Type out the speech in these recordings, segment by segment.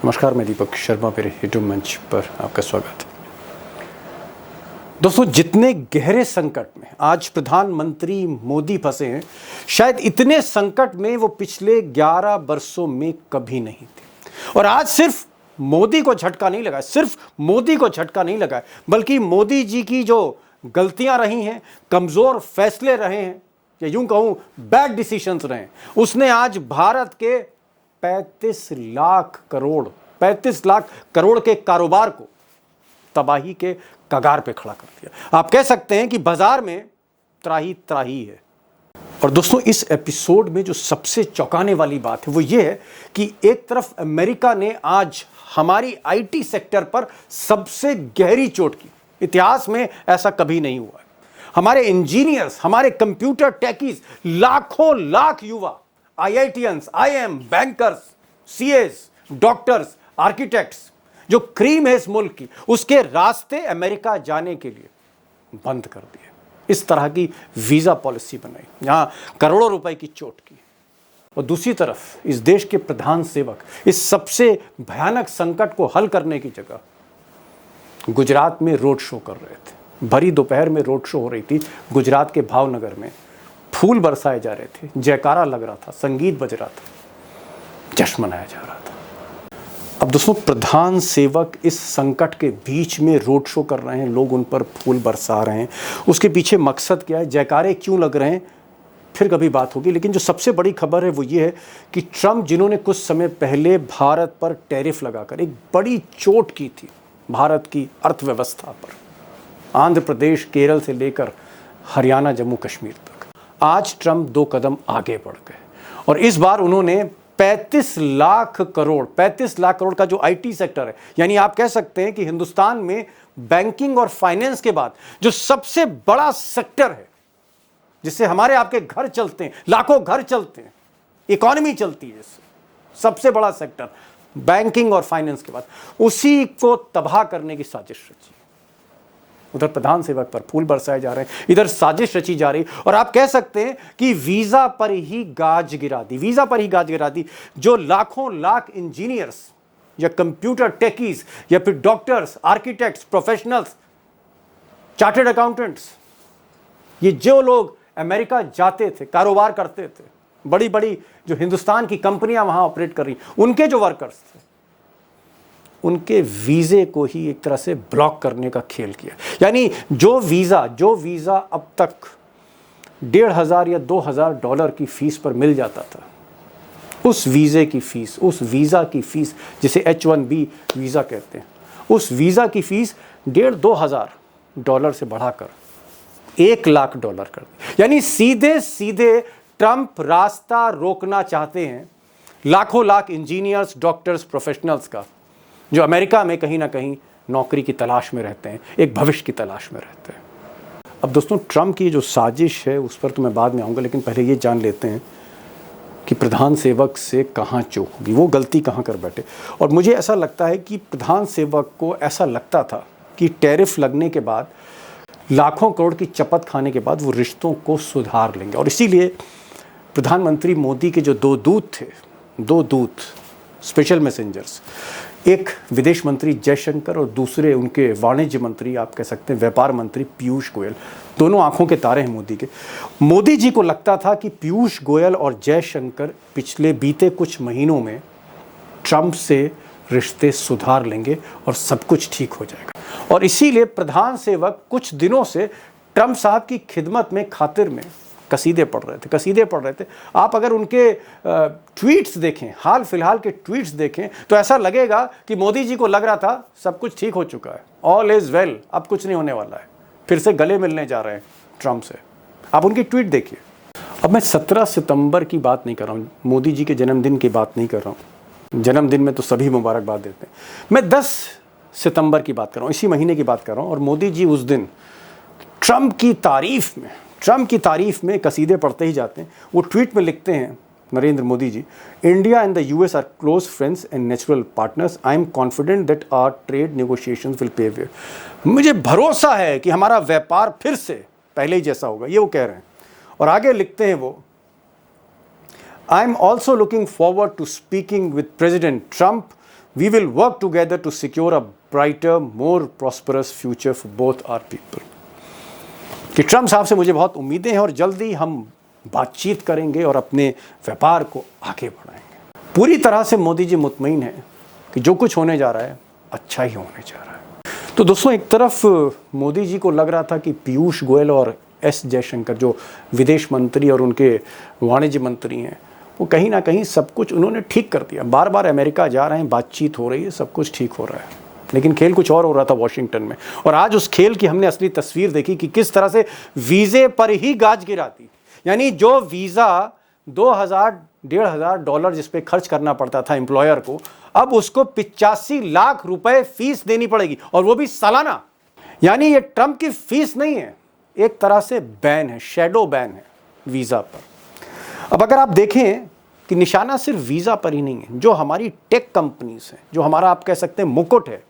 नमस्कार, मैं दीपक शर्मा, मेरे यूट्यूब मंच पर आपका स्वागत है। दोस्तों, जितने गहरे संकट में आज प्रधानमंत्री मोदी फंसे हैं, शायद इतने संकट में वो पिछले 11 वर्षों में कभी नहीं थे। और आज सिर्फ मोदी को झटका नहीं लगा, बल्कि मोदी जी की जो गलतियां रही हैं, कमजोर फैसले रहे हैं, या यूं कहूं बैड डिसीजंस रहे हैं, उसने आज भारत के 35 लाख करोड़ के कारोबार को तबाही के कगार पे खड़ा कर दिया। आप कह सकते हैं कि बाजार में त्राही त्राही है। और दोस्तों, इस एपिसोड में जो सबसे चौंकाने वाली बात है वो ये है कि एक तरफ अमेरिका ने आज हमारी आईटी सेक्टर पर सबसे गहरी चोट की, इतिहास में ऐसा कभी नहीं हुआ है। हमारे इंजीनियर्स, हमारे कंप्यूटर टेकीज, लाखों लाख युवा, IITians, IIM, bankers, CS, doctors, architects, जो क्रीम है इस मुल्क की, उसके रास्ते अमेरिका जाने के लिए बंद कर दिए। इस तरह की वीजा पॉलिसी बनाई, यहां करोड़ों रुपए की चोट की। और दूसरी तरफ इस देश के प्रधान सेवक इस सबसे भयानक संकट को हल करने की जगह गुजरात में रोड शो कर रहे थे। भरी दोपहर में रोड शो हो रही थी गुजरात के भावनगर में। फूल बरसाए जा रहे थे, जयकारा लग रहा था, संगीत बज रहा था, जश्न मनाया जा रहा था। अब दोस्तों, प्रधान सेवक इस संकट के बीच में रोड शो कर रहे हैं, लोग उन पर फूल बरसा रहे हैं। उसके पीछे मकसद क्या है, जयकारे क्यों लग रहे हैं, फिर कभी बात होगी। लेकिन जो सबसे बड़ी खबर है वो ये है कि ट्रंप, जिन्होंने कुछ समय पहले भारत पर टैरिफ लगाकर एक बड़ी चोट की थी भारत की अर्थव्यवस्था पर, आंध्र प्रदेश, केरल से लेकर हरियाणा, जम्मू कश्मीर तक, आज ट्रंप 2 कदम आगे बढ़ गए। और इस बार उन्होंने 35 लाख करोड़ का जो आईटी सेक्टर है, यानी आप कह सकते हैं कि हिंदुस्तान में बैंकिंग और फाइनेंस के बाद जो सबसे बड़ा सेक्टर है, जिससे हमारे आपके घर चलते हैं, लाखों घर चलते हैं, इकोनॉमी चलती है, सबसे बड़ा सेक्टर बैंकिंग और फाइनेंस के बाद, उसी को तबाह करने की साजिश रची। उधर प्रधान सेवक पर फूल बरसाए जा रहे हैं, इधर साजिश रची जा रही। और आप कह सकते हैं कि वीजा पर ही गाज गिरा दी। जो लाखों लाख इंजीनियर्स या कंप्यूटर टेकीज या फिर doctors, architects, professionals, chartered accountants, ये जो लोग अमेरिका जाते थे, कारोबार करते थे, बड़ी बड़ी जो हिंदुस्तान की कंपनियां वहां ऑपरेट कर रही, उनके जो वर्कर्स थे, उनके वीजे को ही एक तरह से ब्लॉक करने का खेल किया। यानी जो वीजा अब तक $1,500 या $2,000 की फीस पर मिल जाता था, उस वीजा की फीस जिसे H-1B वीजा कहते हैं, उस वीजा की फीस $1,500-2,000 से बढ़ाकर $1,00,000 कर दी। यानी सीधे ट्रंप रास्ता रोकना चाहते हैं लाखों लाख इंजीनियर्स, डॉक्टर्स, प्रोफेशनल्स का, जो अमेरिका में कहीं ना कहीं नौकरी की तलाश में रहते हैं, एक भविष्य की तलाश में रहते हैं। अब दोस्तों, ट्रंप की जो साजिश है उस पर तो मैं बाद में आऊँगा, लेकिन पहले ये जान लेते हैं कि प्रधान सेवक से कहाँ चूक होगी, वो गलती कहाँ कर बैठे। और मुझे ऐसा लगता है कि प्रधान सेवक को ऐसा लगता था कि टैरिफ लगने के बाद, लाखों करोड़ की चपत खाने के बाद वो रिश्तों को सुधार लेंगे। और इसीलिए प्रधानमंत्री मोदी के जो 2 दूत स्पेशल मैसेंजर्स, एक विदेश मंत्री जयशंकर और दूसरे उनके वाणिज्य मंत्री, आप कह सकते हैं व्यापार मंत्री पीयूष गोयल, दोनों आंखों के तारे हैं मोदी के। मोदी जी को लगता था कि पीयूष गोयल और जयशंकर बीते कुछ महीनों में ट्रंप से रिश्ते सुधार लेंगे और सब कुछ ठीक हो जाएगा। और इसीलिए प्रधान सेवक कुछ दिनों से ट्रंप साहब की खिदमत में, खातिर में कसीदे पढ़ रहे थे। आप अगर उनके ट्वीट्स देखें, हाल फिलहाल के ट्वीट्स देखें, तो ऐसा लगेगा कि मोदी जी को लग रहा था सब कुछ ठीक हो चुका है, ऑल इज वेल, अब कुछ नहीं होने वाला है, फिर से गले मिलने जा रहे हैं ट्रंप से। आप उनकी ट्वीट देखिए। अब मैं 17 सितंबर की बात नहीं कर रहा हूँ, मोदी जी के जन्मदिन की बात नहीं कर रहा हूँ, जन्मदिन में तो सभी मुबारकबाद देते हैं। मैं 10 सितंबर की बात कर रहा हूँ, इसी महीने की बात कर रहा हूँ। और मोदी जी उस दिन ट्रंप की तारीफ में कसीदे पढ़ते ही जाते हैं। वो ट्वीट में लिखते हैं, Narendra Modi ji, India and the US are close friends and natural partners. I am confident that our trade negotiations will pave way. मुझे भरोसा है कि हमारा व्यापार फिर से पहले ही जैसा होगा, ये वो कह रहे हैं। और आगे लिखते हैं वो, I am also looking forward to speaking with President Trump we will work together to secure a brighter more prosperous future for both our people. कि ट्रम्प साहब से मुझे बहुत उम्मीदें हैं और जल्दी हम बातचीत करेंगे और अपने व्यापार को आगे बढ़ाएंगे। पूरी तरह से मोदी जी मुतमईन हैं कि जो कुछ होने जा रहा है अच्छा ही होने जा रहा है। तो दोस्तों, एक तरफ मोदी जी को लग रहा था कि पीयूष गोयल और एस जयशंकर जो विदेश मंत्री और उनके वाणिज्य मंत्री हैं, वो कहीं ना कहीं सब कुछ उन्होंने ठीक कर दिया। बार बार अमेरिका जा रहे हैं, बातचीत हो रही है, सब कुछ ठीक हो रहा है। लेकिन खेल कुछ और हो रहा था वॉशिंगटन में। और आज उस खेल की हमने असली तस्वीर देखी कि किस तरह से वीज़े पर ही गाज गिराती। यानी जो वीज़ा 2,000-1,500 डॉलर जिस पे खर्च करना पड़ता था एम्प्लॉयर को, अब उसको 85 लाख रुपए फीस देनी पड़ेगी, और वो भी सालाना। यानी ये ट्रंप की फीस नहीं है, एक तरह से बैन है, शैडो बैन है वीज़ा पर। अब अगर आप देखें कि निशाना सिर्फ वीज़ा पर ही नहीं है, जो हमारी टेक कंपनीज हैं, जो हमारा आप कह सकते हैं मुकुट है,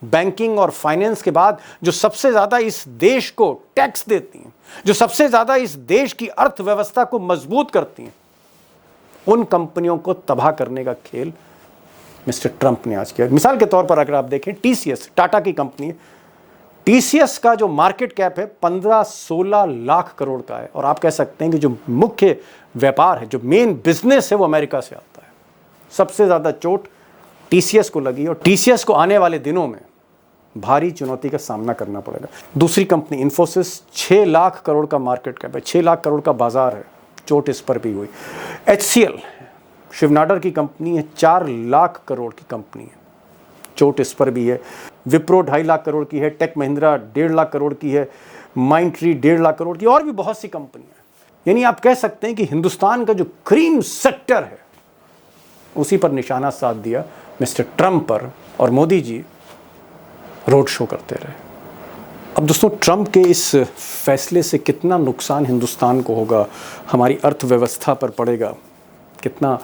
बैंकिंग और फाइनेंस के बाद जो सबसे ज़्यादा इस देश को टैक्स देती हैं, जो सबसे ज़्यादा इस देश की अर्थव्यवस्था को मजबूत करती हैं, उन कंपनियों को तबाह करने का खेल मिस्टर ट्रंप ने आज किया। मिसाल के तौर पर अगर आप देखें, टीसीएस, टाटा की कंपनी है, टीसीएस का जो मार्केट कैप है 15-16 लाख करोड़ का है। और आप कह सकते हैं कि जो मुख्य व्यापार है, जो मेन बिजनेस है, वो अमेरिका से आता है। सबसे ज़्यादा चोट टीसीएस को लगी, और टीसीएस को आने वाले दिनों में भारी चुनौती का सामना करना पड़ेगा। दूसरी कंपनी इन्फोसिस, 6 लाख करोड़ का मार्केट कैप है, 6 लाख करोड़ का बाजार है, चोट इस पर भी हुई। एचसीएल, शिवनाडर की कंपनी है, 4 लाख करोड़ की कंपनी है, चोट इस पर भी है। विप्रो 2.5 लाख करोड़ की है, टेक महिंद्रा 1.5 लाख करोड़ की है, माइंड ट्री 1.5 लाख करोड़ की, और भी बहुत सी कंपनियां। यानी आप कह सकते हैं कि हिंदुस्तान का जो क्रीम सेक्टर है, उसी पर निशाना साध दिया मिस्टर ट्रंप पर, और मोदी जी रोड शो करते रहे। अब दोस्तों, ट्रंप के इस फैसले से कितना नुकसान हिंदुस्तान को होगा, हमारी अर्थव्यवस्था पर पड़ेगा, कितना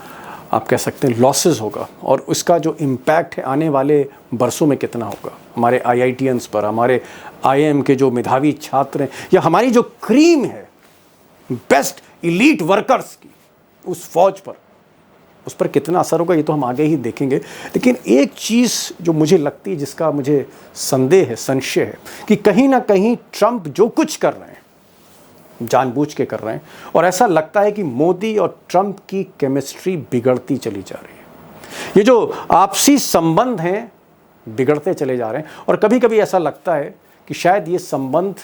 आप कह सकते हैं लॉसेस होगा, और उसका जो इम्पैक्ट है आने वाले बरसों में कितना होगा हमारे आईआईटीएंस पर, हमारे आईआईएम के जो मेधावी छात्र हैं, या हमारी जो क्रीम है बेस्ट इलीट वर्कर्स की, उस फौज पर, उस पर कितना असर होगा, ये तो हम आगे ही देखेंगे। लेकिन एक चीज़ जो मुझे लगती है, जिसका मुझे संदेह है, संशय है, कि कहीं ना कहीं ट्रंप जो कुछ कर रहे हैं जानबूझ के कर रहे हैं, और ऐसा लगता है कि मोदी और ट्रंप की केमिस्ट्री बिगड़ती चली जा रही है। ये जो आपसी संबंध हैं बिगड़ते चले जा रहे हैं, और कभी कभी ऐसा लगता है कि शायद ये संबंध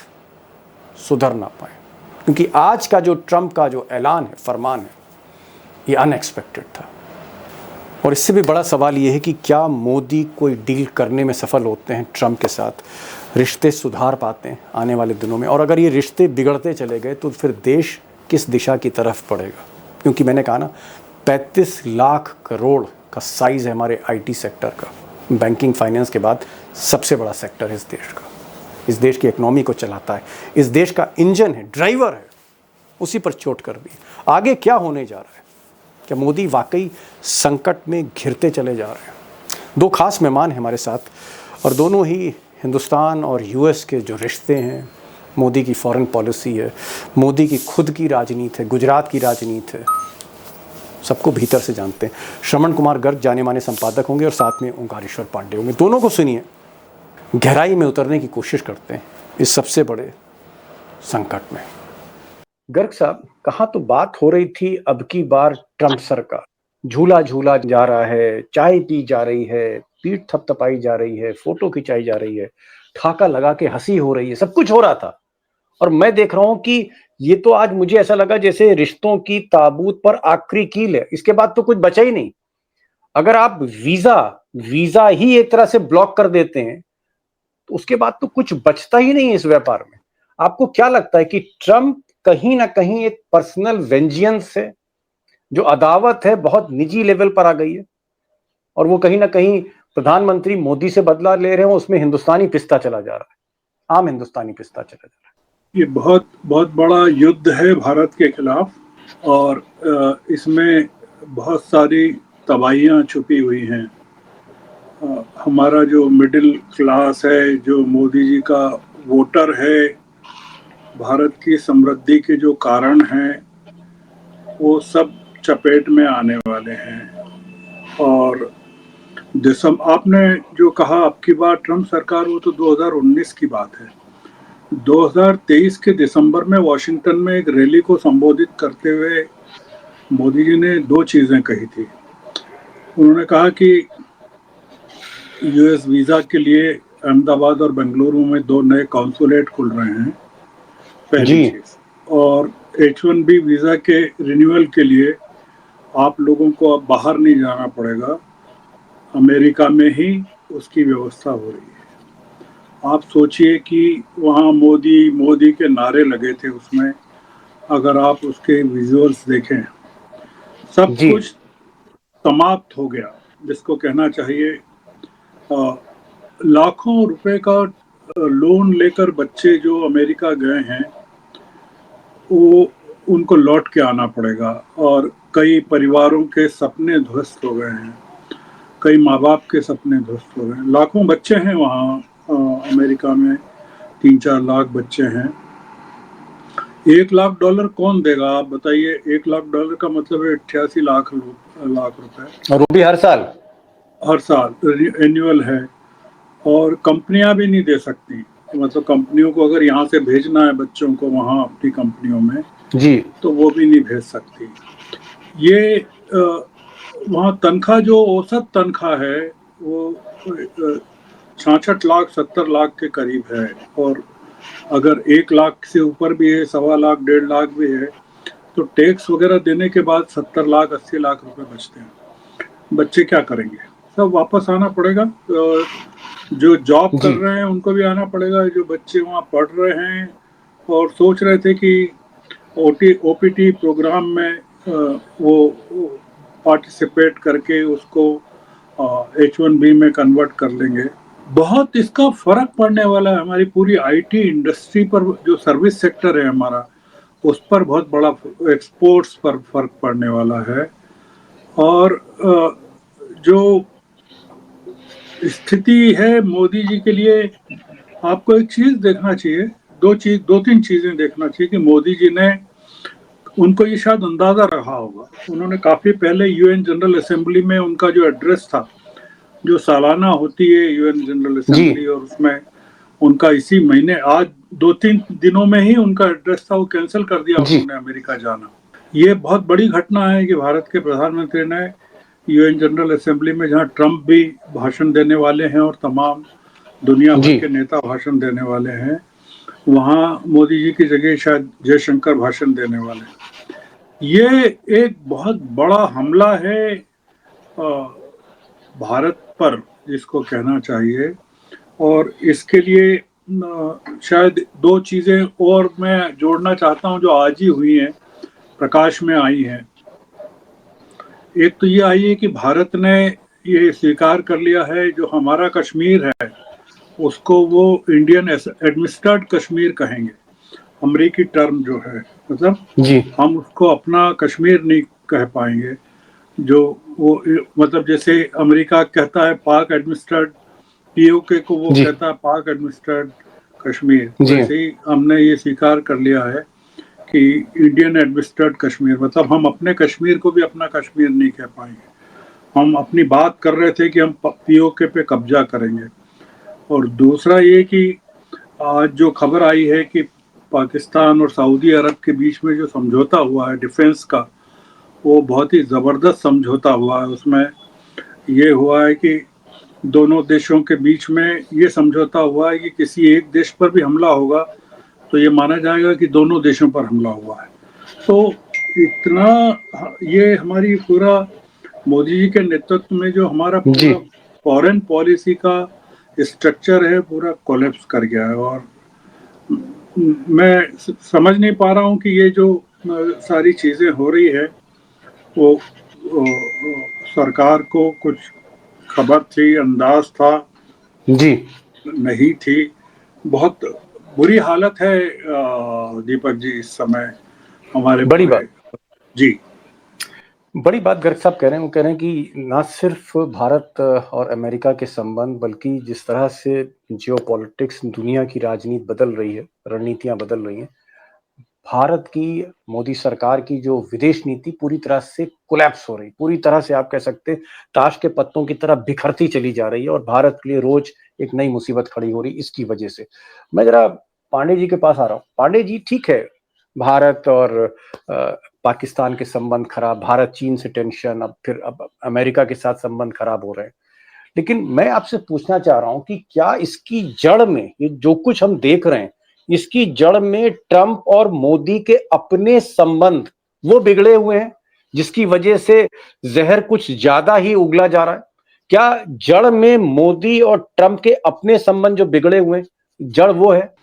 सुधर ना पाए, क्योंकि आज का जो ट्रंप का जो ऐलान है, फरमान है, ये अनएक्सपेक्टेड था। और इससे भी बड़ा सवाल ये है कि क्या मोदी कोई डील करने में सफल होते हैं ट्रंप के साथ, रिश्ते सुधार पाते हैं आने वाले दिनों में। और अगर ये रिश्ते बिगड़ते चले गए तो फिर देश किस दिशा की तरफ बढ़ेगा, क्योंकि मैंने कहा ना, 35 लाख करोड़ का साइज़ है हमारे आईटी सेक्टर का। बैंकिंग फाइनेंस के बाद सबसे बड़ा सेक्टर है इस देश का, इस देश की इकनॉमी को चलाता है, इस देश का इंजन है, ड्राइवर है, उसी पर चोट कर दी। आगे क्या होने जा रहा है, क्या मोदी वाकई संकट में घिरते चले जा रहे हैं? दो खास मेहमान हैं हमारे साथ, और दोनों ही हिंदुस्तान और यूएस के जो रिश्ते हैं, मोदी की फॉरेन पॉलिसी है, मोदी की खुद की राजनीति है, गुजरात की राजनीति है, सबको भीतर से जानते हैं। श्रवण कुमार गर्ग जाने माने संपादक होंगे, और साथ में ओंकारेश्वर पांडे होंगे। दोनों को सुनिए, गहराई में उतरने की कोशिश करते हैं इस सबसे बड़े संकट में। गर्ग साहब, कहाँ तो बात हो रही थी अब की बार ट्रंप सरकार झूला झूला जा रहा है, चाय पी जा रही है, पीठ थपथपाई जा रही है, फोटो खिंचाई जा रही है, ठाका लगा के हंसी हो रही है, सब कुछ हो रहा था। और मैं देख रहा हूं कि ये तो आज मुझे ऐसा लगा जैसे रिश्तों की ताबूत पर आखिरी कील है, इसके बाद तो कुछ बचा ही नहीं। अगर आप वीजा ही एक तरह से ब्लॉक कर देते हैं तो उसके बाद तो कुछ बचता ही नहीं है इस व्यापार में। आपको क्या लगता है कि ट्रंप कहीं ना कहीं एक पर्सनल वेंजियंस है, जो अदावत है बहुत निजी लेवल पर आ गई है, और वो कहीं ना कहीं प्रधानमंत्री मोदी से बदला ले रहे हैं, उसमें हिंदुस्तानी पिसता चला जा रहा है, आम हिंदुस्तानी पिसता चला जा रहा है। ये बहुत बहुत बड़ा युद्ध है भारत के खिलाफ, और इसमें बहुत सारी तबाहियां छुपी हुई हैं। हमारा जो मिडिल क्लास है, जो मोदी जी का वोटर है, भारत की समृद्धि के जो कारण हैं, वो सब चपेट में आने वाले हैं। और आपने जो कहा आपकी बात ट्रम्प सरकार, वो तो 2019 की बात है। 2023 के दिसंबर में वॉशिंगटन में एक रैली को संबोधित करते हुए मोदी जी ने दो चीजें कही थी। उन्होंने कहा कि यूएस वीजा के लिए अहमदाबाद और बेंगलुरु में दो नए कॉन्सुलेट खुल रहे हैं, पहली जी चीज। और H1B वीजा के रिन्यूअल के लिए आप लोगों को अब बाहर नहीं जाना पड़ेगा, अमेरिका में ही उसकी व्यवस्था हो रही है। आप सोचिए कि वहाँ मोदी मोदी के नारे लगे थे उसमें, अगर आप उसके विजुअल्स देखें, सब जी कुछ समाप्त हो गया, जिसको कहना चाहिए। लाखों रुपए का लोन लेकर बच्चे जो अमेरिका गए हैं, वो उनको लौट के आना पड़ेगा। और कई परिवारों के सपने ध्वस्त हो गए हैं, कई माँ बाप के सपने ध्वस्त हो गए हैं। लाखों बच्चे हैं वहाँ अमेरिका में, 3-4 लाख बच्चे हैं। $1 लाख कौन देगा, आप बताइए। $1 लाख का मतलब है 88 लाख रुपए और वो भी हर साल। हर साल, एनुअल है। और कंपनियां भी नहीं दे सकती, मतलब कंपनियों को अगर यहाँ से भेजना है बच्चों को वहाँ अपनी कंपनियों में, जी तो वो भी नहीं भेज सकती। ये वहाँ तनख्वाह, जो औसत तनख्वाह है, वो 66 लाख 70 लाख के करीब है। और अगर 1 लाख से ऊपर भी है, 1.25 लाख 1.5 लाख भी है, तो टैक्स वगैरह देने के बाद 70 लाख 80 लाख रुपए बचते हैं। बच्चे क्या करेंगे, सब वापस आना पड़ेगा। जो जॉब कर जी रहे हैं उनको भी आना पड़ेगा, जो बच्चे वहाँ पढ़ रहे हैं और सोच रहे थे कि OPT प्रोग्राम में वो पार्टिसिपेट करके उसको H1B में कन्वर्ट कर लेंगे। बहुत इसका फर्क पड़ने वाला है हमारी पूरी IT इंडस्ट्री पर, जो सर्विस सेक्टर है हमारा, उस पर बहुत बड़ा, एक्सपोर्ट्स पर फर्क पड़ने वाला है। और जो स्थिति है मोदी जी के लिए, आपको एक चीज देखना चाहिए, दो तीन चीजें देखना चाहिए कि मोदी जी ने, उनको ये शायद अंदाजा रहा होगा, उन्होंने काफी पहले UN जनरल असेंबली में उनका जो एड्रेस था, जो सालाना होती है UN जनरल जी असेंबली, और उसमें उनका इसी महीने, आज 2-3 दिनों में ही उनका एड्रेस था, वो कैंसिल कर दिया जी उन्होंने अमेरिका जाना। ये बहुत बड़ी घटना है कि भारत के प्रधानमंत्री ने UN जनरल असेंबली में, जहां ट्रंप भी भाषण देने वाले हैं और तमाम दुनिया भर जी के नेता भाषण देने वाले हैं, वहां मोदी जी की जगह शायद जयशंकर भाषण देने वाले हैं। ये एक बहुत बड़ा हमला है भारत पर, जिसको कहना चाहिए। और इसके लिए शायद दो चीजें और मैं जोड़ना चाहता हूं, जो आज ही हुई हैं, प्रकाश में आई हैं। एक तो ये आई है कि भारत ने ये स्वीकार कर लिया है, जो हमारा कश्मीर है उसको वो इंडियन एडमिनिस्ट्रेटेड कश्मीर कहेंगे। अमरीकी टर्म जो है, मतलब जी हम उसको अपना कश्मीर नहीं कह पाएंगे। जो वो, मतलब जैसे अमेरिका कहता है पाक एडमिनिस्ट्रेटेड, POK को वो जी कहता है पाक एडमिनिस्ट्रेटेड कश्मीर, जी वैसे ही हमने ये स्वीकार कर लिया है कि इंडियन एडमिनिस्ट्रेटेड कश्मीर, मतलब हम अपने कश्मीर को भी अपना कश्मीर नहीं कह पाएंगे। हम अपनी बात कर रहे थे कि हम POK पे कब्जा करेंगे। और दूसरा ये कि आज जो खबर आई है कि पाकिस्तान और सऊदी अरब के बीच में जो समझौता हुआ है डिफेंस का, वो बहुत ही ज़बरदस्त समझौता हुआ है। उसमें ये हुआ है कि दोनों देशों के बीच में ये समझौता हुआ है कि किसी एक देश पर भी हमला होगा तो ये माना जाएगा कि दोनों देशों पर हमला हुआ है। तो इतना, ये हमारी पूरा मोदी जी के नेतृत्व में जो हमारा जी पूरा फॉरेन पॉलिसी का स्ट्रक्चर है, पूरा कोलैप्स कर गया है। और मैं समझ नहीं पा रहा हूँ कि ये जो सारी चीजें हो रही है, वो सरकार को कुछ खबर थी, अंदाज था, जी नहीं थी। बहुत बुरी हालत है दीपक जी इस समय हमारे बड़ी पूरे। बात जी बड़ी बात गर्ग साहब कह रहे हैं। वो कह रहे हैं कि ना सिर्फ भारत और अमेरिका के संबंध, बल्कि जिस तरह से जियोपॉलिटिक्स, दुनिया की राजनीति बदल रही है, रणनीतियां बदल रही हैं, भारत की मोदी सरकार की जो विदेश नीति पूरी तरह से कोलैप्स हो रही, पूरी तरह से आप कह सकते हैं ताश के पत्तों की तरह बिखरती चली जा रही है और भारत के लिए रोज एक नई मुसीबत खड़ी हो रही इसकी वजह से। मैं जरा पांडे जी के पास आ रहा हूँ। पांडे जी, ठीक है, भारत और पाकिस्तान के संबंध खराब, भारत चीन से टेंशन, अब अमेरिका के साथ संबंध खराब हो रहे हैं, लेकिन मैं आपसे पूछना चाह रहा हूं कि क्या इसकी जड़ में, ये जो कुछ हम देख रहे हैं, इसकी जड़ में ट्रंप और मोदी के अपने संबंध वो बिगड़े हुए हैं जिसकी वजह से जहर कुछ ज्यादा ही उगला जा रहा है? क्या जड़ में मोदी और ट्रंप के अपने संबंध जो बिगड़े हुए हैं, जड़ वो है?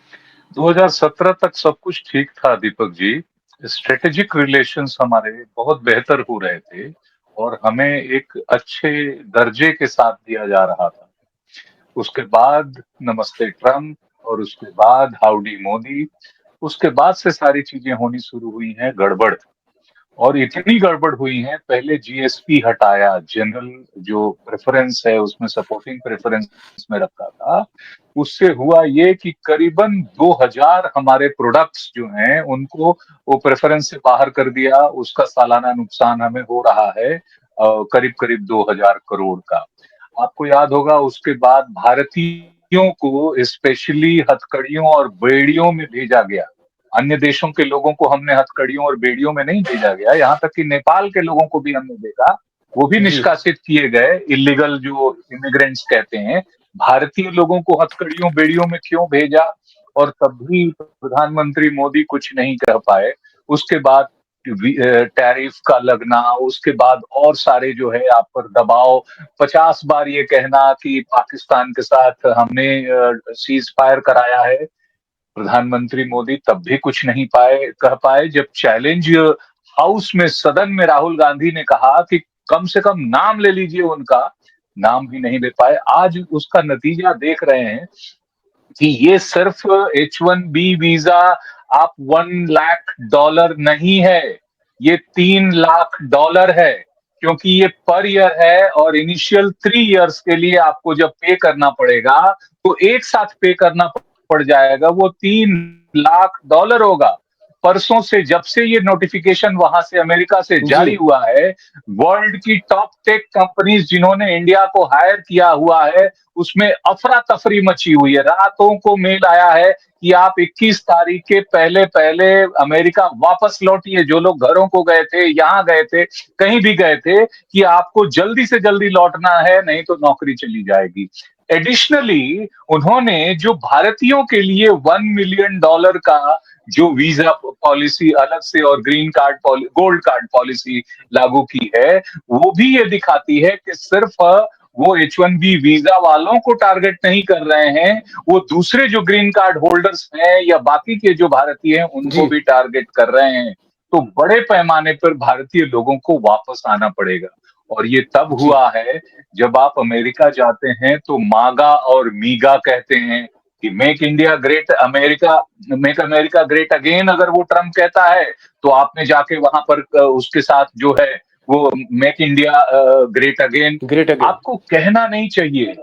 2017 तक सब कुछ ठीक था दीपक जी। स्ट्रेटेजिक रिलेशंस हमारे बहुत बेहतर हो रहे थे और हमें एक अच्छे दर्जे के साथ दिया जा रहा था। उसके बाद नमस्ते ट्रम्प और उसके बाद हाउडी मोदी, उसके बाद से सारी चीजें होनी शुरू हुई हैं गड़बड़। और इतनी गड़बड़ हुई है, पहले जीएसपी हटाया, जनरल जो प्रेफरेंस है उसमें सपोर्टिंग प्रेफरेंस में रखा था। उससे हुआ ये कि करीबन 2000 हमारे प्रोडक्ट्स जो हैं उनको वो प्रेफरेंस से बाहर कर दिया। उसका सालाना नुकसान हमें हो रहा है करीब करीब 2000 करोड़ का। आपको याद होगा उसके बाद भारतीयों को स्पेशली हथकड़ियों और बेड़ियों में भेजा गया। अन्य देशों के लोगों को हमने हथकड़ियों और बेड़ियों में नहीं भेजा गया, यहाँ तक कि नेपाल के लोगों को भी हमने देखा, वो भी जी निष्कासित किए गए, इलीगल जो इमिग्रेंट्स कहते हैं। भारतीय लोगों को हथकड़ियों बेड़ियों में क्यों भेजा? और तब भी प्रधानमंत्री मोदी कुछ नहीं कर पाए। उसके बाद टैरिफ का लगना, उसके बाद और सारे जो है आप पर दबाव, 50 बार ये कहना कि पाकिस्तान के साथ हमने सीज फायर कराया है। प्रधानमंत्री मोदी तब भी कुछ नहीं कह पाए। जब चैलेंज हाउस में, सदन में राहुल गांधी ने कहा कि कम से कम नाम ले लीजिए उनका, नाम भी नहीं ले पाए। आज उसका नतीजा देख रहे हैं कि ये सिर्फ H1B वीजा आप $1 लाख नहीं है, ये $3 लाख है। क्योंकि ये पर ईयर है और इनिशियल 3 इयर्स के लिए आपको जब पे करना पड़ेगा तो एक साथ पे करना पड़ जाएगा, वो $3 लाख होगा। परसों से जब से ये नोटिफिकेशन वहां से अमेरिका से जी जारी हुआ है, वर्ल्ड की टॉप टेक कंपनीज जिन्होंने इंडिया को हायर किया हुआ है उसमें अफरा तफरी मची हुई है। रातों को मेल आया है कि आप 21 तारीख के पहले पहले अमेरिका वापस लौटिए। जो लोग घरों को गए थे, यहाँ गए थे, कहीं भी गए थे, कि आपको जल्दी से जल्दी लौटना है, नहीं तो नौकरी चली जाएगी। एडिशनली उन्होंने जो भारतीयों के लिए $1 मिलियन का जो वीजा पॉलिसी अलग से और green card gold card policy लागू की है, वो भी ये दिखाती है कि सिर्फ वो H1B वीजा वालों को टारगेट नहीं कर रहे हैं, वो दूसरे जो ग्रीन कार्ड होल्डर्स हैं या बाकी के जो भारतीय हैं उनको जी भी टारगेट कर रहे हैं। तो बड़े पैमाने पर भारतीय लोगों को वापस आना पड़ेगा। और ये तब जी हुआ है जब आप अमेरिका जाते हैं तो मागा और मीगा कहते हैं कि make India great America, make America great again अगर वो ट्रम्प कहता है तो आपने जाके वहां पर उसके साथ जो है वो make India great again great again. आपको कहना नहीं चाहिए।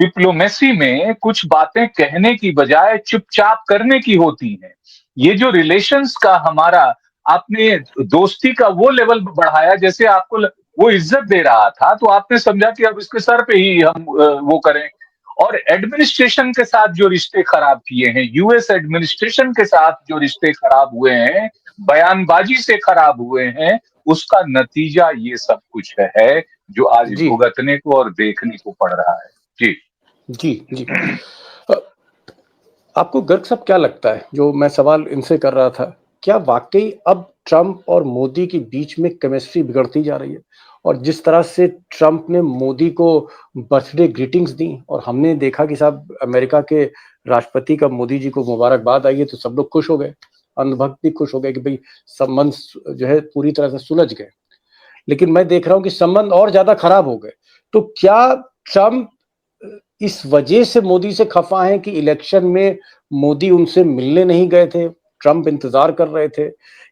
डिप्लोमेसी में कुछ बातें कहने की बजाय चुपचाप करने की होती हैं। ये जो रिलेशंस का हमारा, आपने दोस्ती का वो लेवल बढ़ाया, जैसे आपको वो इज्जत दे रहा था तो आपने समझा कि अब इसके सर पे ही हम वो करें। और एडमिनिस्ट्रेशन के साथ जो रिश्ते खराब किए हैं, यूएस एडमिनिस्ट्रेशन के साथ जो रिश्ते खराब हुए हैं, बयानबाजी से खराब हुए हैं, उसका नतीजा ये सब कुछ है जो आज जी भुगतने को और देखने को पड़ रहा है। जी जी जी। अ, आपको गर्ग साहब क्या लगता है, जो मैं सवाल इनसे कर रहा था, क्या वाकई अब ट्रंप और मोदी के बीच में केमिस्ट्री बिगड़ती जा रही है? और जिस तरह से ट्रंप ने मोदी को बर्थडे ग्रीटिंग्स दी और हमने देखा कि साहब अमेरिका के राष्ट्रपति का मोदी जी को मुबारकबाद आई है, तो सब लोग खुश हो गए, अंधभक्त भी खुश हो गए कि भाई संबंध जो है पूरी तरह से सुलझ गए। लेकिन मैं देख रहा हूं कि संबंध और ज्यादा खराब हो गए। तो क्या ट्रंप इस वजह से मोदी से खफा है कि इलेक्शन में मोदी उनसे मिलने नहीं गए थे, ट्रंप इंतजार कर रहे थे?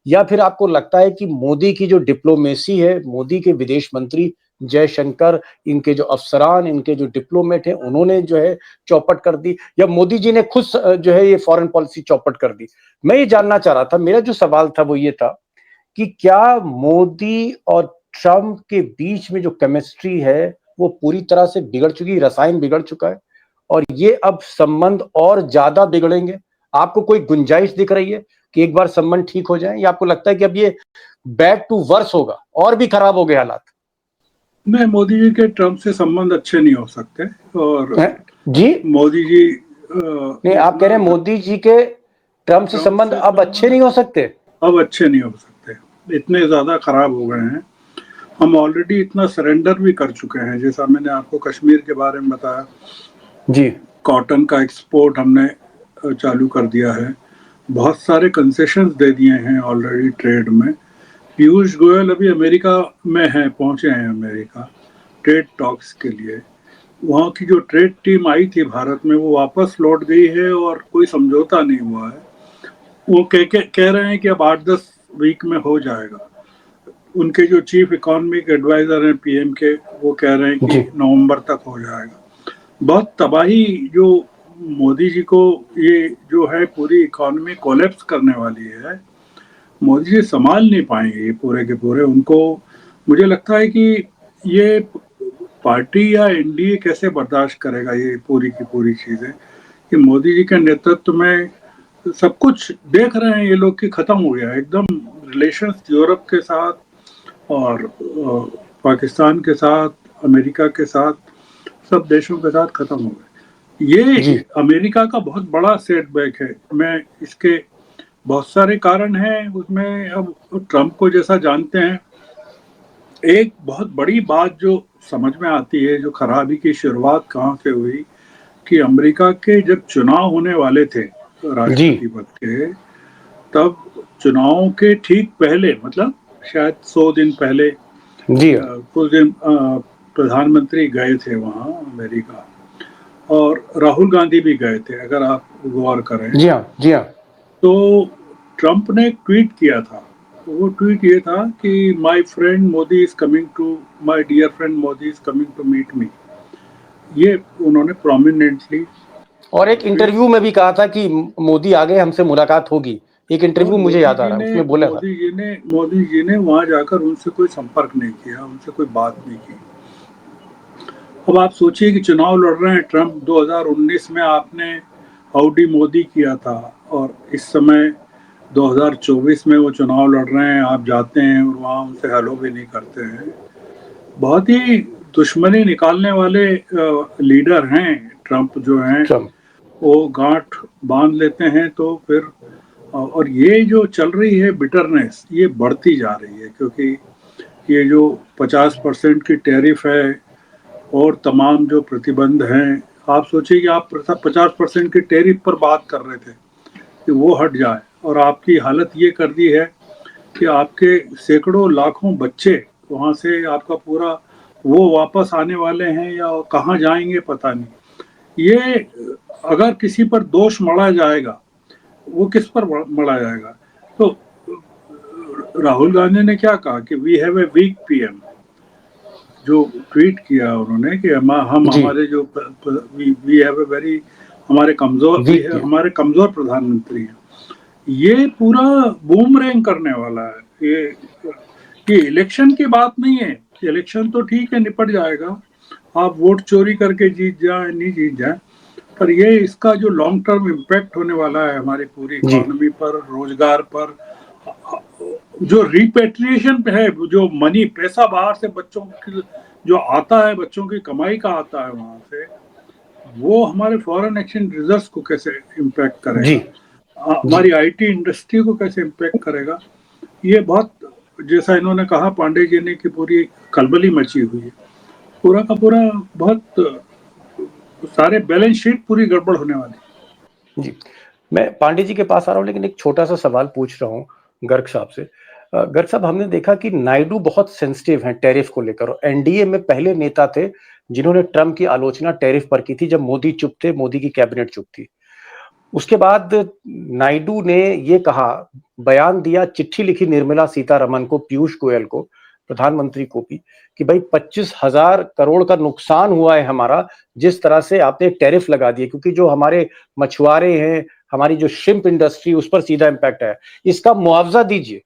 या फिर आपको लगता है कि मोदी की जो डिप्लोमेसी है, मोदी के विदेश मंत्री जयशंकर, इनके जो अफसरान, इनके जो डिप्लोमेट हैं, उन्होंने जो है चौपट कर दी, या मोदी जी ने खुद जो है ये फॉरेन पॉलिसी चौपट कर दी। मैं ये जानना चाह रहा था, मेरा जो सवाल था वो ये था कि क्या मोदी और ट्रंप के बीच में जो केमिस्ट्री है वो पूरी तरह से बिगड़ चुकी, रसायन बिगड़ चुका है और ये अब संबंध और ज्यादा बिगड़ेंगे? आपको कोई गुंजाइश दिख रही है कि एक बार संबंध ठीक हो जाए, या आपको लगता है कि अब ये बैक टू वर्स होगा और भी खराब हो गए हालात? नहीं, मोदी जी के ट्रंप से संबंध अच्छे नहीं हो सकते। और जी मोदी जी नहीं, आप कह रहे हैं मोदी जी के ट्रंप से संबंध अब अच्छे नहीं हो सकते? अब अच्छे नहीं हो सकते, इतने ज्यादा खराब हो गए हैं। हम ऑलरेडी इतना सरेंडर भी कर चुके हैं, जैसा मैंने आपको कश्मीर के बारे में बताया जी, कॉटन का एक्सपोर्ट हमने चालू कर दिया है, बहुत सारे कंसेशंस दे दिए हैं ऑलरेडी ट्रेड में। पीयूष गोयल अभी अमेरिका में हैं, पहुंचे हैं अमेरिका ट्रेड टॉक्स के लिए। वहाँ की जो ट्रेड टीम आई थी भारत में वो वापस लौट गई है और कोई समझौता नहीं हुआ है। वो कह रहे हैं कि अब 8-10 वीक में हो जाएगा। उनके जो चीफ इकोनॉमिक एडवाइजर हैं पीएम के, वो कह रहे हैं कि नवंबर तक हो जाएगा। बहुत तबाही जो मोदी जी को, ये जो है पूरी इकोनॉमी कोलैप्स करने वाली है, मोदी जी संभाल नहीं पाएंगे ये पूरे के पूरे। उनको मुझे लगता है कि ये पार्टी या एनडीए कैसे बर्दाश्त करेगा ये पूरी की पूरी चीजें, कि मोदी जी के नेतृत्व में सब कुछ देख रहे हैं ये लोग कि खत्म हो गया एकदम रिलेशंस यूरोप के साथ और पाकिस्तान के साथ, अमेरिका के साथ, सब देशों के साथ खत्म हो गए। ये अमेरिका का बहुत बड़ा सेटबैक है। मैं इसके बहुत सारे कारण हैं उसमें। अब ट्रंप को जैसा जानते हैं, एक बहुत बड़ी बात जो समझ में आती है, जो खराबी की शुरुआत कहाँ से हुई, कि अमेरिका के जब चुनाव होने वाले थे राष्ट्रपति पद के, तब चुनावों के ठीक पहले, मतलब शायद 100 दिन पहले, कुछ दिन प्रधानमंत्री गए थे वहाँ अमेरिका, और राहुल गांधी भी गए थे, अगर आप गौर करें। जी हाँ। तो ट्रंप ने एक ट्वीट किया था, वो ट्वीट ये था कि my friend Modi is coming to, my dear friend Modi is coming to meet me. ये उन्होंने प्रोमिनेंटली, और एक इंटरव्यू में भी कहा था कि मोदी आ गए, हमसे मुलाकात होगी। एक इंटरव्यू मुझे याद आ रहा है, उसमें बोला था। मोदी जी ने वहां जाकर उनसे कोई संपर्क नहीं किया, उनसे कोई बात नहीं की। अब आप सोचिए कि चुनाव लड़ रहे हैं ट्रंप, 2019 में आपने हाउडी मोदी किया था, और इस समय 2024 में वो चुनाव लड़ रहे हैं, आप जाते हैं और वहाँ उनसे हेलो भी नहीं करते हैं। बहुत ही दुश्मनी निकालने वाले लीडर हैं ट्रंप जो हैं। वो गांठ बांध लेते हैं तो फिर, और ये जो चल रही है बिटरनेस, ये बढ़ती जा रही है, क्योंकि ये जो 50% की टैरिफ है और तमाम जो प्रतिबंध हैं, आप सोचिए कि आप 50% की टैरिफ पर बात कर रहे थे कि वो हट जाए, और आपकी हालत ये कर दी है कि आपके सैकड़ों लाखों बच्चे वहाँ से, आपका पूरा वो वापस आने वाले हैं या कहाँ जाएंगे पता नहीं। ये अगर किसी पर दोष मढ़ा जाएगा, वो किस पर मढ़ा जाएगा? तो राहुल गांधी ने क्या कहा कि we have a weak PM, जो ट्वीट किया उन्होंने कि हम हमारे जो वी हैव ए वेरी, हमारे कमजोर प्रधानमंत्री हैं। ये पूरा बूमरैंग करने वाला है। ये इलेक्शन की बात नहीं है, इलेक्शन तो ठीक है, निपट जाएगा, आप वोट चोरी करके जीत जाए नहीं जीत जाए, पर ये इसका जो लॉन्ग टर्म इम्पैक्ट होने वाला है हमारी पूरी इकोनॉमी पर, रोजगार पर, जो रिपेट्रिएशन पे है, जो मनी, पैसा बाहर से बच्चों की जो आता है, बच्चों की कमाई का आता है वहां से, वो हमारे फॉरेन एक्सचेंज रिजर्व्स को कैसे इम्पैक्ट करेगा, हमारी आईटी इंडस्ट्री को कैसे इम्पैक्ट करेगा। ये बहुत, जैसा इन्होंने कहा पांडे जी ने, कि पूरी खलबली मची हुई है, पूरा का पूरा, बहुत सारे बैलेंस शीट पूरी गड़बड़ होने वाली। जी, मैं पांडे जी के पास आ रहा हूँ, लेकिन एक छोटा सा सवाल पूछ रहा हूँ गर्ग साहब से। गर्ग साहब, हमने देखा कि नायडू बहुत सेंसिटिव हैं टैरिफ को लेकर, और एनडीए में पहले नेता थे जिन्होंने ट्रंप की आलोचना टैरिफ पर की थी, जब मोदी चुप थे, मोदी की कैबिनेट चुप थी। उसके बाद नायडू ने ये कहा, बयान दिया, चिट्ठी लिखी निर्मला सीतारमण को, पीयूष गोयल को, प्रधानमंत्री को भी कि भाई 25,000 करोड़ का नुकसान हुआ है हमारा, जिस तरह से आपने टैरिफ लगा दिए, क्योंकि जो हमारे मछुआरे हैं, हमारी जो शिम्प इंडस्ट्री, उस पर सीधा इम्पैक्ट है, इसका मुआवजा दीजिए।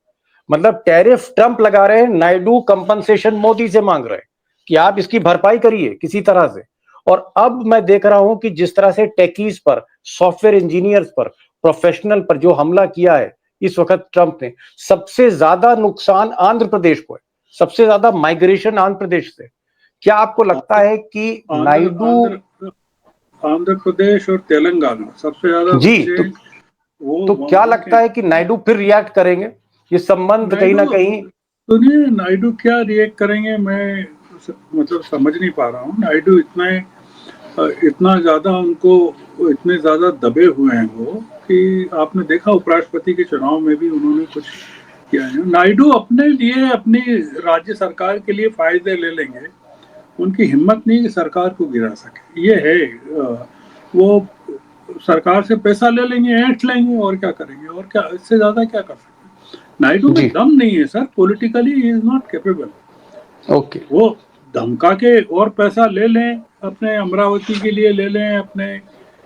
मतलब टैरिफ ट्रंप लगा रहे हैं, नायडू कंपनसेशन मोदी से मांग रहे हैं कि आप इसकी भरपाई करिए किसी तरह से। और अब मैं देख रहा हूं कि जिस तरह से टेकीज पर, सॉफ्टवेयर इंजीनियर्स पर, प्रोफेशनल पर जो हमला किया है इस वक्त ट्रंप ने, सबसे ज्यादा नुकसान आंध्र प्रदेश को है, सबसे ज्यादा माइग्रेशन आंध्र प्रदेश से। क्या आपको लगता है कि नायडू, आंध्र प्रदेश और तेलंगाना सबसे ज्यादा जी, बच्चे तो क्या लगता है कि नायडू फिर रिएक्ट करेंगे? ये संबंध कहीं ना कहीं, सुनिए, नायडू क्या रिएक्ट करेंगे, मैं मतलब समझ नहीं पा रहा हूँ। नायडू इतना ज्यादा उनको, इतने ज्यादा दबे हुए हैं वो, कि आपने देखा उपराष्ट्रपति के चुनाव में भी उन्होंने कुछ किया है। नायडू अपने लिए, अपनी राज्य सरकार के लिए फायदे ले लेंगे, उनकी हिम्मत नहीं कि सरकार को गिरा सके। ये है, वो सरकार से पैसा ले लेंगे, ऐंठ लेंगे, और क्या करेंगे, और क्या, इससे ज्यादा क्या कर सकते हैं। नायडू में दम नहीं है sir, politically he is not capable. Okay, वो धमका के और पैसा ले लें, अपने अमरावती के लिए ले लें, अपने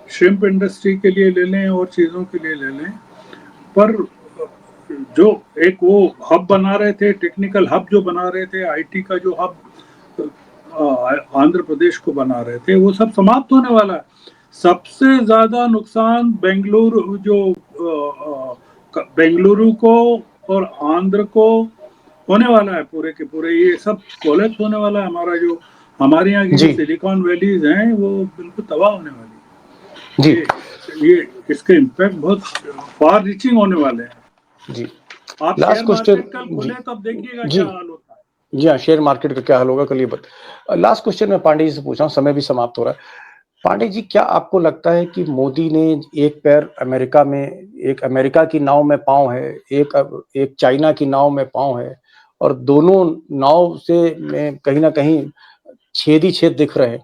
श्रिम्प इंडस्ट्री के लिए ले लें, और चीजों के लिए ले लें, पर जो एक वो हब बना रहे थे, टेक्निकल हब जो बना रहे थे, आईटी का जो हब आंध्र प्रदेश को बना रहे थे, वो सब समाप्त होने वाला है। सबसे ज्यादा नुकसान बेंगलुरु को और आंध्र को होने वाला है, पूरे के पूरे ये सब कोलैप्स होने वाला है। हमारे यहाँ की जो सिलिकॉन वैलीज हैं वो बिल्कुल तबाह होने वाली है। ये इसके इम्पैक्ट बहुत फार रीचिंग होने वाले हैं जी। आप शेयर मार्केट कल खुले तब देखिएगा क्या हाल होता है। जी हाँ, शेयर मार्केट का क्या हाल होगा कल ये लास्ट क्वेश्चन मैं पांडे जी से पूछ रहा हूँ, समय भी समाप्त हो रहा है। पांडे जी, क्या आपको लगता है कि मोदी ने एक पैर अमेरिका में, एक अमेरिका की नाव में पांव है, एक चाइना की नाव में पांव है, और दोनों नाव से में कहीं ना कहीं छेद ही छेद दिख रहे हैं?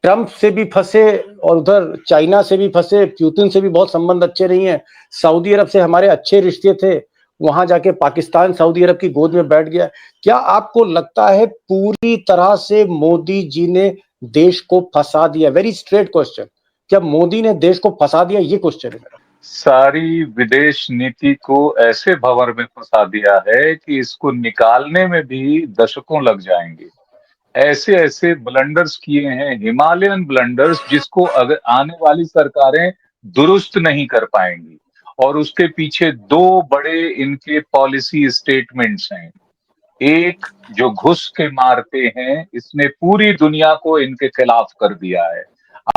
ट्रंप से भी फंसे और उधर चाइना से भी फंसे, पुतिन से भी बहुत संबंध अच्छे नहीं है, सऊदी अरब से हमारे अच्छे रिश्ते थे, वहां जाके पाकिस्तान सऊदी अरब की गोद में बैठ गया। क्या आपको लगता है पूरी तरह से मोदी जी ने देश को फंसा दिया? वेरी स्ट्रेट क्वेश्चन, क्या मोदी ने देश को फंसा दिया? ये क्वेश्चन है मेरा। सारी विदेश नीति को ऐसे भंवर में फंसा दिया है कि इसको निकालने में भी दशकों लग जाएंगे। ऐसे ऐसे ब्लंडर्स किए हैं, हिमालयन ब्लंडर्स, जिसको अगर आने वाली सरकारें दुरुस्त नहीं कर पाएंगी। और उसके पीछे दो बड़े इनके पॉलिसी स्टेटमेंट्स हैं। एक जो घुस के मारते हैं, इसने पूरी दुनिया को इनके खिलाफ कर दिया है।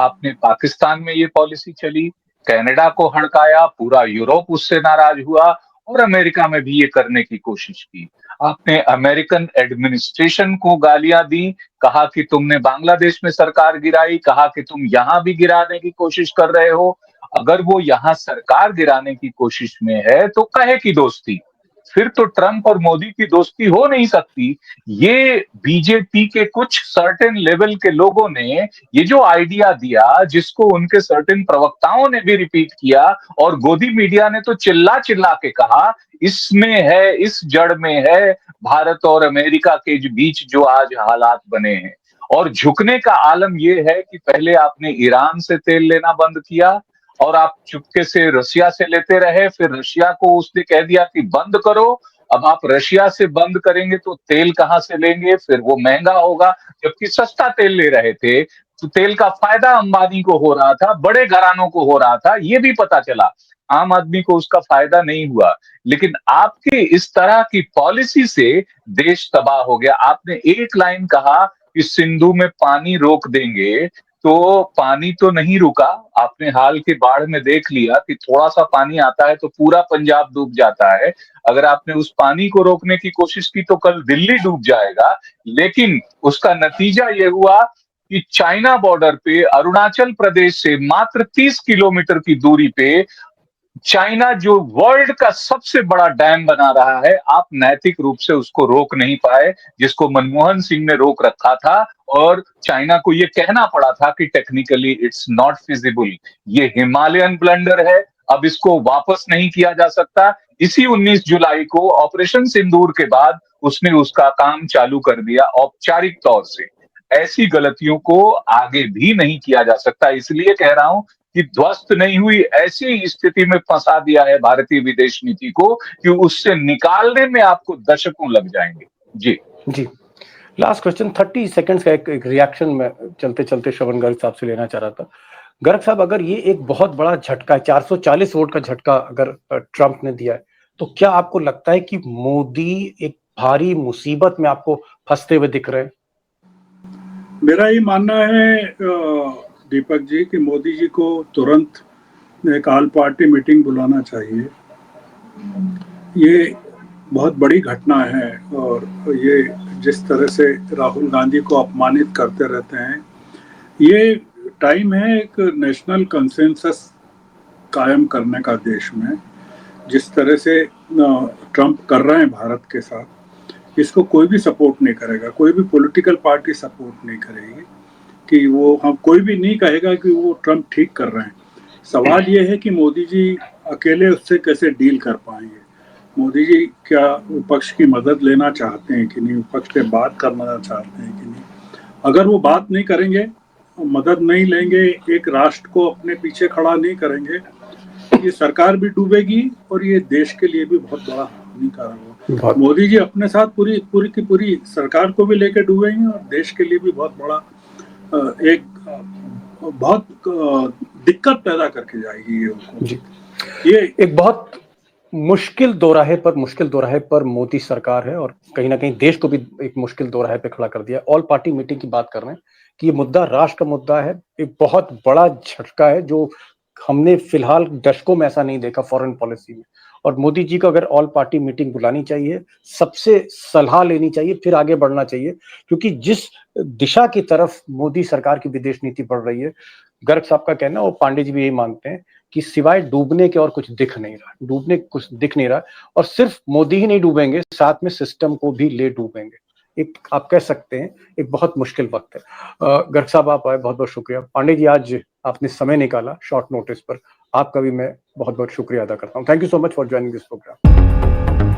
आपने पाकिस्तान में ये पॉलिसी चली, कनाडा को हड़काया, पूरा यूरोप उससे नाराज हुआ, और अमेरिका में भी ये करने की कोशिश की। आपने अमेरिकन एडमिनिस्ट्रेशन को गालियां दी, कहा कि तुमने बांग्लादेश में सरकार गिराई, कहा कि तुम यहां भी गिराने की कोशिश कर रहे हो। अगर वो यहां सरकार गिराने की कोशिश में है तो कहे की दोस्ती, फिर तो ट्रंप और मोदी की दोस्ती हो नहीं सकती। ये बीजेपी के कुछ सर्टेन लेवल के लोगों ने ये जो आइडिया दिया, जिसको उनके सर्टेन प्रवक्ताओं ने भी रिपीट किया, और गोदी मीडिया ने तो चिल्ला चिल्ला के कहा, इसमें है, इस जड़ में है भारत और अमेरिका के बीच जो आज हालात बने हैं। और झुकने का आलम यह है कि पहले आपने ईरान से तेल लेना बंद किया, और आप चुपके से रशिया से लेते रहे, फिर रशिया को उसने कह दिया कि बंद करो। अब आप रशिया से बंद करेंगे तो तेल कहां से लेंगे, फिर वो महंगा होगा। जबकि सस्ता तेल ले रहे थे तो तेल का फायदा अंबानी को हो रहा था, बड़े घरानों को हो रहा था, ये भी पता चला। आम आदमी को उसका फायदा नहीं हुआ। लेकिन आपके इस तरह की पॉलिसी से देश तबाह हो गया। आपने एक लाइन कहा कि सिंधु में पानी रोक देंगे, तो पानी तो नहीं रुका। आपने हाल की बाढ़ में देख लिया कि थोड़ा सा पानी आता है तो पूरा पंजाब डूब जाता है। अगर आपने उस पानी को रोकने की कोशिश की तो कल दिल्ली डूब जाएगा। लेकिन उसका नतीजा ये हुआ कि चाइना बॉर्डर पे अरुणाचल प्रदेश से मात्र 30 किलोमीटर की दूरी पे चाइना, जो वर्ल्ड का सबसे बड़ा डैम बना रहा है, आप नैतिक रूप से उसको रोक नहीं पाए, जिसको मनमोहन सिंह ने रोक रखा था। और चाइना को यह कहना पड़ा था कि टेक्निकली इट्स नॉट फिजिबल। ये हिमालयन ब्लंडर है, अब इसको वापस नहीं किया जा सकता। इसी 19 जुलाई को ऑपरेशन सिंदूर के बाद उसने उसका काम चालू कर दिया औपचारिक तौर से। ऐसी गलतियों को आगे भी नहीं किया जा सकता, इसलिए कह रहा हूं कि ध्वस्त नहीं हुई, ऐसी स्थिति में फंसा दिया है भारतीय विदेश नीति को कि उससे निकालने में आपको दशकों लग जाएंगे। जी जी, लास्ट क्वेश्चन 30 सेकंड्स का एक रिएक्शन में चलते चलते श्रवण गर्ग साहब से लेना चाह रहा था। गर्ग साहब, अगर ये एक बहुत बड़ा झटका, 440 वोट का झटका अगर ट्रंप ने दिया है, तो क्या आपको लगता है कि मोदी एक भारी मुसीबत में आपको फंसते हुए दिख रहे हैं? मेरा ये मानना है दीपक जी कि मोदी जी को तुरंत एक ऑल पार्टी मीटिंग बुलाना चाहिए। ये बहुत बड़ी घटना है और ये जिस तरह से राहुल गांधी को अपमानित करते रहते हैं, ये टाइम है एक नेशनल कंसेंसस कायम करने का देश में। जिस तरह से ट्रंप कर रहे हैं भारत के साथ, इसको कोई भी सपोर्ट नहीं करेगा, कोई भी पॉलिटिकल पार्टी सपोर्ट नहीं करेगी कि वो, हम कोई भी नहीं कहेगा कि वो ट्रंप ठीक कर रहे हैं। सवाल ये है कि मोदी जी अकेले उससे कैसे डील कर पाएंगे। मोदी जी क्या विपक्ष की मदद लेना चाहते हैं कि नहीं, विपक्ष पे बात करना चाहते हैं कि नहीं। अगर वो बात नहीं करेंगे, मदद नहीं लेंगे, एक राष्ट्र को अपने पीछे खड़ा नहीं करेंगे, ये सरकार भी डूबेगी और ये देश के लिए भी बहुत बड़ा हानिकारक होगा। मोदी जी अपने साथ पूरी की पूरी सरकार को भी लेकर डूबेंगे और देश के लिए भी बहुत बड़ा एक बहुत दिक्कत पैदा करके जाएगी ये एक बहुत मुश्किल दोराहे पर मोदी सरकार है और कहीं ना कहीं देश को भी एक मुश्किल दोराहे पे खड़ा कर दिया। ऑल पार्टी मीटिंग की बात कर रहे हैं कि ये मुद्दा राष्ट्र का मुद्दा है, एक बहुत बड़ा झटका है जो हमने फिलहाल दशकों में ऐसा नहीं देखा फॉरेन पॉलिसी में। और मोदी जी को अगर ऑल पार्टी मीटिंग बुलानी चाहिए, सबसे सलाह लेनी चाहिए, फिर आगे बढ़ना चाहिए, क्योंकि जिस दिशा की तरफ मोदी सरकार की विदेश नीति बढ़ रही है, गर्ग साहब का कहना, और पांडे जी भी यही मानते हैं कि सिवाय डूबने के और कुछ दिख नहीं रहा, और सिर्फ मोदी ही नहीं डूबेंगे, साथ में सिस्टम को भी ले डूबेंगे। एक आप कह सकते हैं एक बहुत मुश्किल वक्त है। गर्ग साहब आप आए, बहुत बहुत शुक्रिया। पांडे जी, आज आपने समय निकाला शॉर्ट नोटिस पर, आपका भी मैं बहुत बहुत शुक्रिया अदा करता हूँ। Thank you so much for joining this programme.